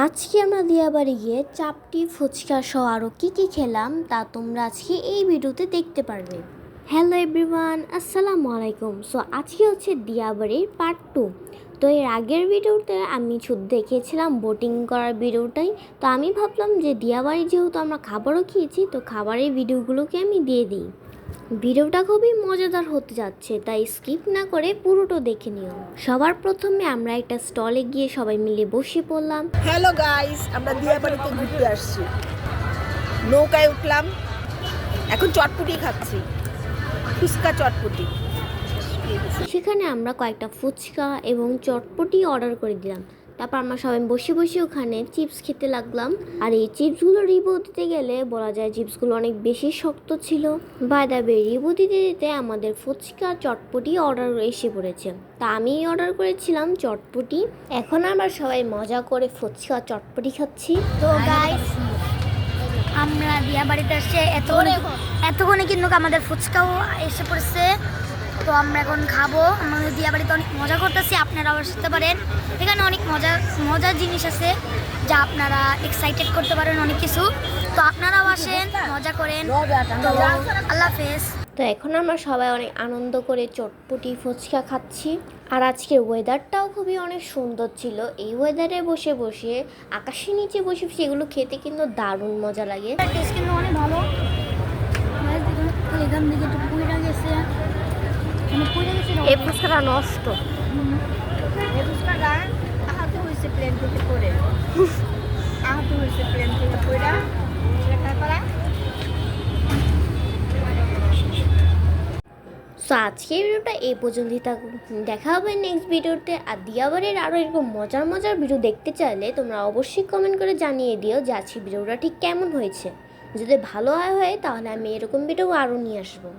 আজকে আমরা দিয়াবাড়ি গিয়ে চাপটি ফুচকা সহ আরও কী খেলাম তা তোমরা আজকে এই ভিডিওতে দেখতে পারবে। হ্যালো এভরিওয়ান, আসসালামু আলাইকুম। সো আজকে হচ্ছে দিয়াবাড়ির পার্ট 2। তো এর আগের ভিডিওতে আমি শুধু দেখিয়েছিলাম বোটিং করার ভিডিওটাই। তো আমি ভাবলাম যে দিয়াবাড়ি যেহেতু আমরা খাবারও খেয়েছি, তো খাবারের ভিডিওগুলোকে আমি দিয়ে দিই। ভিডিওটা খুবই মজাদার হতে যাচ্ছে, তাই স্কিপ না করে পুরোটা দেখে নিও। সবার প্রথমে আমরা একটা স্টলে গিয়ে সবাই মিলে বসে পড়লাম। হ্যালো গাইস, আমরা দিয়াবাড়িতে ঘুরতে আসছি। নৌকায় উঠলাম, এখন চটপটি খাচ্ছি, ফুচকা চটপটি। সেখানে আমরা কয়েকটা ফুচকা এবং চটপটি অর্ডার করে দিলাম। তারপর আমরা সবাই বসে বসে ওখানে চিপস খেতে লাগলাম। আর এই চিপসগুলো রিভিউ দিতে গেলে বলা যায় চিপসগুলো অনেক বেশি শক্ত ছিল। বাই দ্য ওয়ে, রিভিউ দিতে দিতে আমাদের ফুচকা চটপটি অর্ডার এসে পড়েছে। তা আমি অর্ডার করেছিলাম চটপটি। এখন আমরা সবাই মজা করে ফুচকা চটপটি খাচ্ছি। তো গাইস, আমরা দিয়াবাড়িতে আসছে এতক্ষণে কিন্তু আমাদের ফুচকাও এসে পড়ছে। তো আমরা এখন খাবো। আমাদের দিয়াবাড়িতে অনেক মজা করতেছি, আপনারাও আসতে পারেন। এখানে অনেক মজার জিনিস আছে যা আপনারা এক্সাইটেড করতে পারেন অনেক কিছু। তো আপনারাও আসেন, মজা করেন। তো আল্লাহ হাফেজ। তো এখন আমরা সবাই অনেক আনন্দ করে চটপটি ফুচকা খাচ্ছি। আর আজকের ওয়েদারটাও খুবই অনেক সুন্দর ছিল। এই ওয়েদারে বসে বসে আকাশের নিচে বসে সেগুলো খেতে কিন্তু দারুণ মজা লাগে। টেস্ট কিন্তু অনেক ভালো। এখান থেকে একটু পুইরা গেছে, এই ফুচকাটা নষ্ট। এই ফুচকাটা আহত হয়েছে প্লেন থেকে পড়ে, আহত হয়েছে প্লেন থেকে পড়ে। সো আজকের ভিডিওটা এই পর্যন্তই থাকুক। দেখা হবে নেক্সট ভিডিওতে। আর দিয়াবাড়ির আরও এরকম মজার ভিডিও দেখতে চাইলে তোমরা অবশ্যই কমেন্ট করে জানিয়ে দিও যে আজকের ভিডিওটা ঠিক কেমন হয়েছে। যদি ভালো হয় তাহলে আমি এরকম ভিডিও আরও নিয়ে আসবো।